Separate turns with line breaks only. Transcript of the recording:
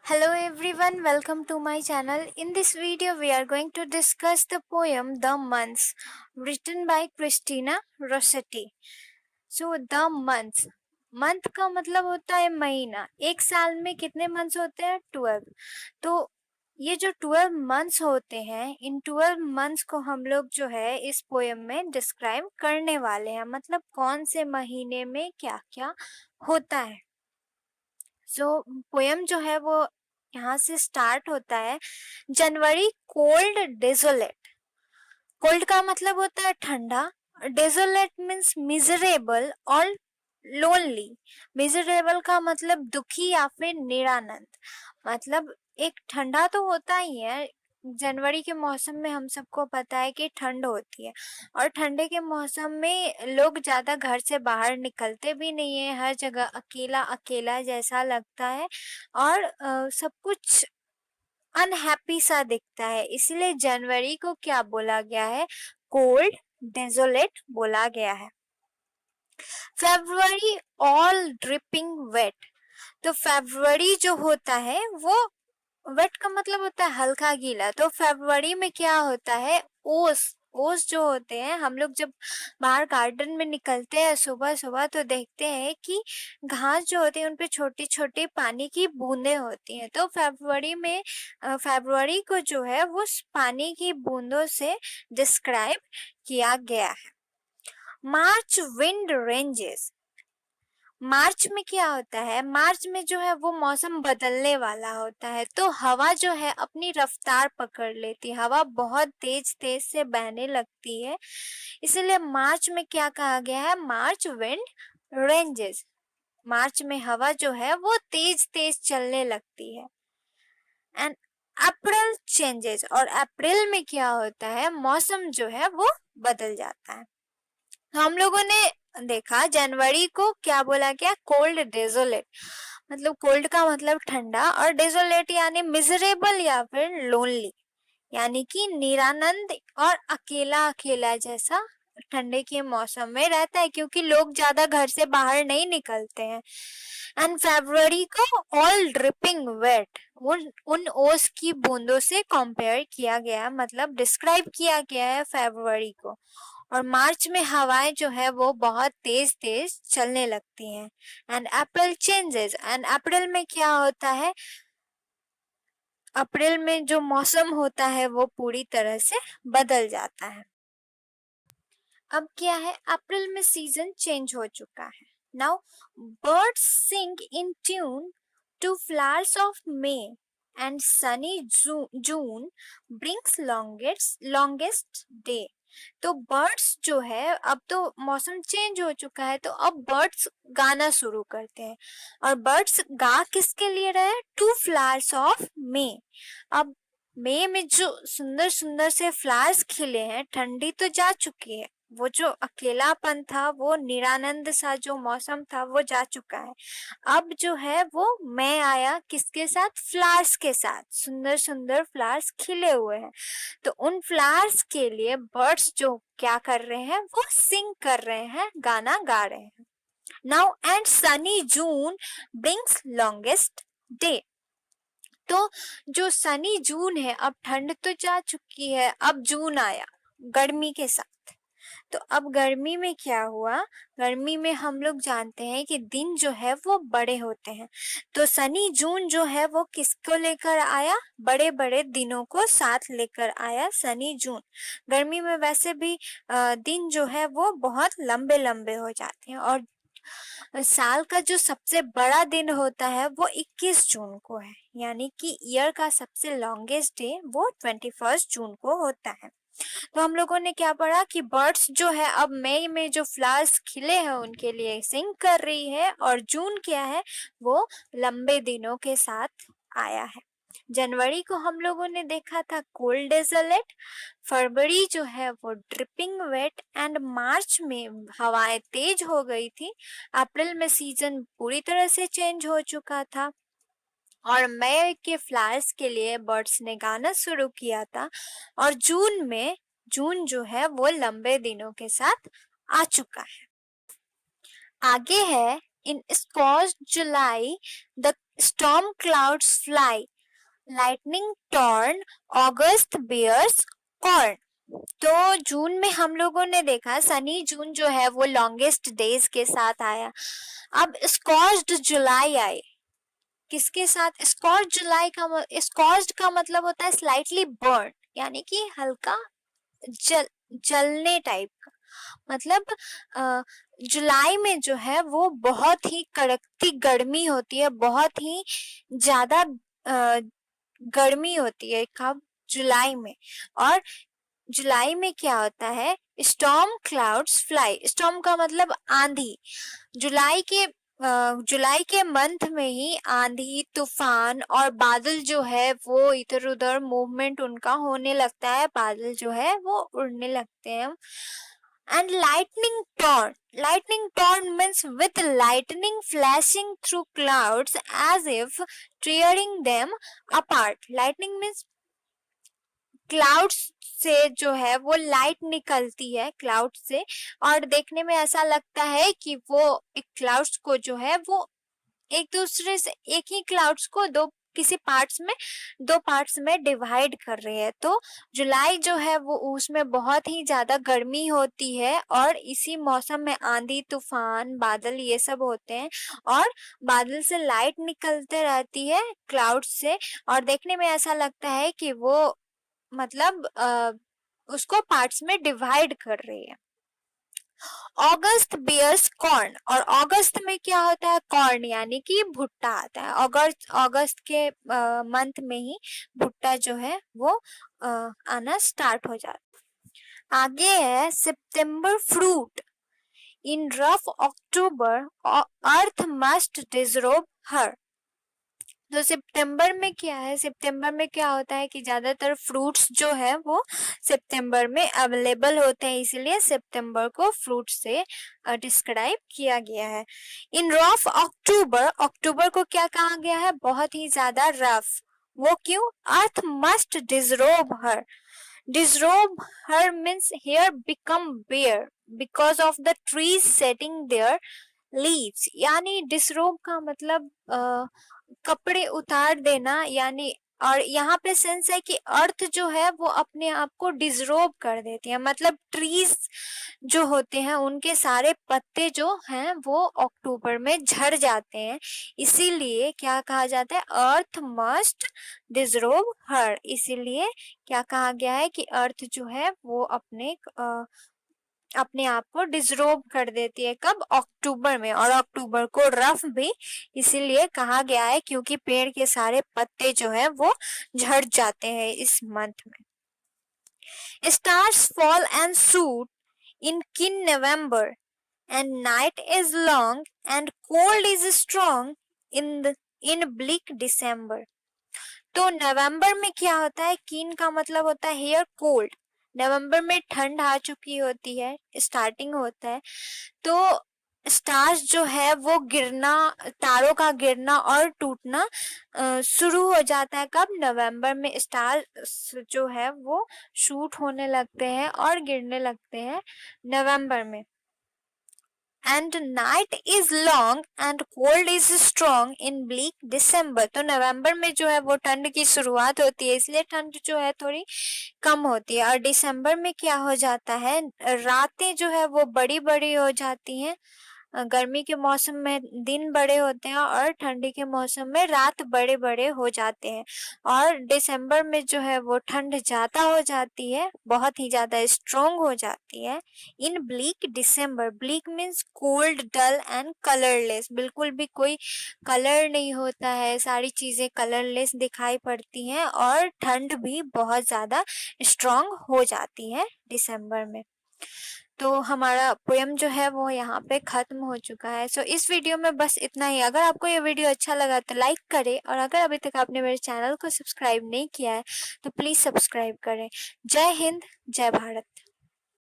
Hello everyone, welcome to my channel. In this video, we are going to discuss the poem The Months, written by Christina Rossetti. So, The Months. Month का मतलब होता है महीना. एक साल में कितने मंथ्स होते हैं? 12. तो ये जो 12 मंथ्स होते हैं, इन 12 मंथ्स को हम लोग जो है इस पोएम में डिस्क्राइब करने वाले हैं. मतलब कौन से महीने में क्या क्या होता है. सो पोएम जो है वो यहाँ से स्टार्ट होता है. जनवरी कोल्ड डेजोलेट. कोल्ड का मतलब होता है ठंडा. डेजोलेट मीन्स मिजरेबल और लोनली. मिजरेबल का मतलब दुखी या फिर निरानंद. मतलब एक ठंडा तो होता ही है. जनवरी के मौसम में हम सबको पता है कि ठंड होती है और ठंडे के मौसम में लोग ज़्यादा घर से बाहर निकलते भी नहीं है. हर जगह अकेला अकेला जैसा लगता है और सब कुछ अनहैप्पी सा दिखता है. इसलिए जनवरी को क्या बोला गया है? कोल्ड डेजोलेट बोला गया है. February all dripping wet. तो फेब्रुअरी जो होता है वो वेट का मतलब होता है हल्का गीला. तो फरवरी में क्या होता है? ओस. ओस जो होते हैं, हम लोग जब बाहर गार्डन में निकलते हैं सुबह सुबह तो देखते हैं कि घास जो होती है उन पे छोटी छोटी पानी की बूंदें होती हैं. तो फरवरी को जो है वो पानी की बूंदों से डिस्क्राइब किया गया है. मार्च विंड रेंजेस. मार्च में क्या होता है? मार्च में जो है वो मौसम बदलने वाला होता है. तो हवा जो है अपनी रफ्तार पकड़ लेती है. हवा बहुत तेज तेज से बहने लगती है. इसलिए मार्च में क्या कहा गया है? मार्च विंड रेंजेस. मार्च में हवा जो है वो तेज तेज चलने लगती है. And April changes. और अप्रैल में क्या होता है? मौसम जो है वो बदल जाता है. हम लोगों ने देखा जनवरी को क्या बोला गया? Cold desolate. मतलब कोल्ड का मतलब ठंडा और डेजोलेट यानी मिजरेबल या फिर लोनली यानी कि निरानंद और अकेला अकेला जैसा ठंडे के मौसम में रहता है क्योंकि लोग ज्यादा घर से बाहर नहीं निकलते हैं. एंड फरवरी को ऑल ड्रिपिंग वेट. उन ओस की बूंदों से कंपेयर किया गया, मतलब डिस्क्राइब किया गया है फरवरी को. और मार्च में हवाएं जो है वो बहुत तेज तेज चलने लगती हैं. And April changes. And April में क्या होता है? अप्रैल में जो मौसम होता है वो पूरी तरह से बदल जाता है. अब क्या है? अप्रैल में सीजन चेंज हो चुका है. Now birds sing in tune to flowers of May and sunny June brings longest day. तो बर्ड्स जो है, अब तो मौसम चेंज हो चुका है तो अब बर्ड्स गाना शुरू करते हैं. और बर्ड्स गा किसके लिए रहे? To flowers of May. अब मई में जो सुंदर सुंदर से फ्लावर्स खिले हैं, ठंडी तो जा चुकी है. वो जो अकेलापन था, वो निरानंद सा जो मौसम था वो जा चुका है. अब जो है वो मैं आया किसके साथ? फ्लावर्स के साथ. सुंदर सुंदर फ्लावर्स खिले हुए हैं. तो उन फ्लावर्स के लिए बर्ड्स जो क्या कर रहे हैं? वो सिंग कर रहे हैं, गाना गा रहे हैं. Now and sunny June brings longest day. तो जो सनी जून है, अब ठंड तो जा चुकी है, अब जून आया गर्मी के साथ. तो अब गर्मी में क्या हुआ? गर्मी में हम लोग जानते हैं कि दिन जो है वो बड़े होते हैं. तो सनी जून जो है वो किसको लेकर आया? बड़े बड़े दिनों को साथ लेकर आया सनी जून. गर्मी में वैसे भी दिन जो है वो बहुत लंबे लंबे हो जाते हैं. और साल का जो सबसे बड़ा दिन होता है वो 21 जून को है. यानी कि ईयर का सबसे लॉन्गेस्ट डे वो 21 जून को होता है. तो हम लोगों ने क्या पढ़ा कि बर्ड्स जो है अब मई में जो फ्लावर्स खिले हैं उनके लिए सिंग कर रही है. और जून क्या है? वो लंबे दिनों के साथ आया है. जनवरी को हम लोगों ने देखा था कोल्ड डेजोलेट. फरवरी जो है वो ड्रिपिंग वेट. एंड मार्च में हवाएं तेज हो गई थी. अप्रैल में सीजन पूरी तरह से चेंज हो चुका था और मई के फ्लावर्स के लिए बर्ड्स ने गाना शुरू किया था. और जून जो है वो लंबे दिनों के साथ आ चुका है. आगे है in scorching July the storm clouds fly, lightning torn, August bears corn। तो जून में हम लोगों ने देखा सनी जून जो है वो लॉन्गेस्ट डेज के साथ आया। अब स्कॉर्च्ड जुलाई आए, किसके साथ? स्कॉर्च्ड का मतलब होता है स्लाइटली बर्न, यानी कि हल्का जलने टाइप का। मतलब जुलाई में जो है वो बहुत ही कड़कती गर्मी होती है, बहुत ही ज्यादा गर्मी होती है कब? जुलाई में। और जुलाई में क्या होता है? Storm clouds fly. स्टॉर्म का मतलब आंधी। जुलाई के मंथ में ही आंधी तूफान और बादल जो है वो इधर उधर मूवमेंट उनका होने लगता है, बादल जो है वो उड़ने लगते हैं। And lightning torn means with lightning flashing through clouds as if tearing them apart। lightning means clouds से जो है वो लाइट निकलती है क्लाउड से, और देखने में ऐसा लगता है कि वो एक क्लाउड्स को जो है वो एक दूसरे से, एक ही क्लाउड्स को दो पार्ट्स में डिवाइड कर रहे हैं। तो जुलाई जो है वो उसमें बहुत ही ज्यादा गर्मी होती है, और इसी मौसम में आंधी तूफान बादल ये सब होते हैं, और बादल से लाइट निकलते रहती है क्लाउड से, और देखने में ऐसा लगता है कि वो मतलब उसको पार्ट्स में डिवाइड कर रही है। अगस्त बियर्स कॉर्न, और अगस्त में क्या होता है? कॉर्न यानी कि भुट्टा आता है। अगस्त के मंथ में ही भुट्टा जो है वो आना स्टार्ट हो जाता है। आगे है सितंबर फ्रूट। इन रफ अक्टूबर अर्थ मस्ट डिसरोब हर। तो सितंबर में क्या है? सितंबर में क्या होता है कि ज्यादातर फ्रूट्स जो है वो सितंबर में अवेलेबल होते हैं, इसीलिए सितंबर को फ्रूट से डिस्क्राइब किया गया है। इन रफ अक्टूबर, अक्टूबर को क्या कहा गया है? बहुत ही ज्यादा रफ। वो क्यों? Earth must disrobe her. Disrobe her means hair become bare because of the trees shedding their leaves. यानी डिसरोब का मतलब कपड़े उतार देना, यानी, और यहाँ पे सेंस है कि अर्थ जो है वो अपने आप को डिसरोब कर देती है, मतलब ट्रीज जो होते हैं उनके सारे पत्ते जो हैं वो अक्टूबर में झड़ जाते हैं, इसीलिए क्या कहा जाता है? अर्थ मस्ट डिसरोब हर। इसीलिए क्या कहा गया है कि अर्थ जो है वो अपने आप को डिसरोब कर देती है कब? अक्टूबर में। और अक्टूबर को रफ भी इसीलिए कहा गया है क्योंकि पेड़ के सारे पत्ते जो है वो झड़ जाते हैं इस मंथ में। Stars fall and shoot in keen November and night is long and cold is strong in bleak December. तो नवंबर में क्या होता है? कीन का मतलब होता है हेयर, कोल्ड। नवंबर में ठंड आ चुकी होती है, स्टार्टिंग होता है, तो स्टार्स जो है वो गिरना, तारों का गिरना और टूटना शुरू हो जाता है कब? नवंबर में स्टार्स जो है वो शूट होने लगते हैं और गिरने लगते हैं नवंबर में। And night is long and cold is strong in bleak December. तो नवंबर में जो है वो ठंड की शुरुआत होती है, इसलिए ठंड जो है थोड़ी कम होती है। और दिसंबर में क्या हो जाता है? रातें जो है वो बड़ी बड़ी हो जाती हैं। गर्मी के मौसम में दिन बड़े होते हैं और ठंडी के मौसम में रात बड़े बड़े हो जाते हैं। और दिसंबर में जो है वो ठंड ज्यादा हो जाती है, बहुत ही ज्यादा स्ट्रोंग हो जाती है। In bleak December, bleak means cold, dull and colourless, बिल्कुल भी कोई कलर नहीं होता है, सारी चीजें कलरलेस दिखाई पड़ती हैं, और ठंड भी बहुत ज्यादा स्ट्रोंग हो जाती है दिसंबर में। तो हमारा पोयम जो है वो यहाँ पे खत्म हो चुका है। सो इस वीडियो में बस इतना ही। अगर आपको ये वीडियो अच्छा लगा तो लाइक करें, और अगर अभी तक आपने मेरे चैनल को सब्सक्राइब नहीं किया है तो प्लीज सब्सक्राइब करें। जय हिंद, जय भारत।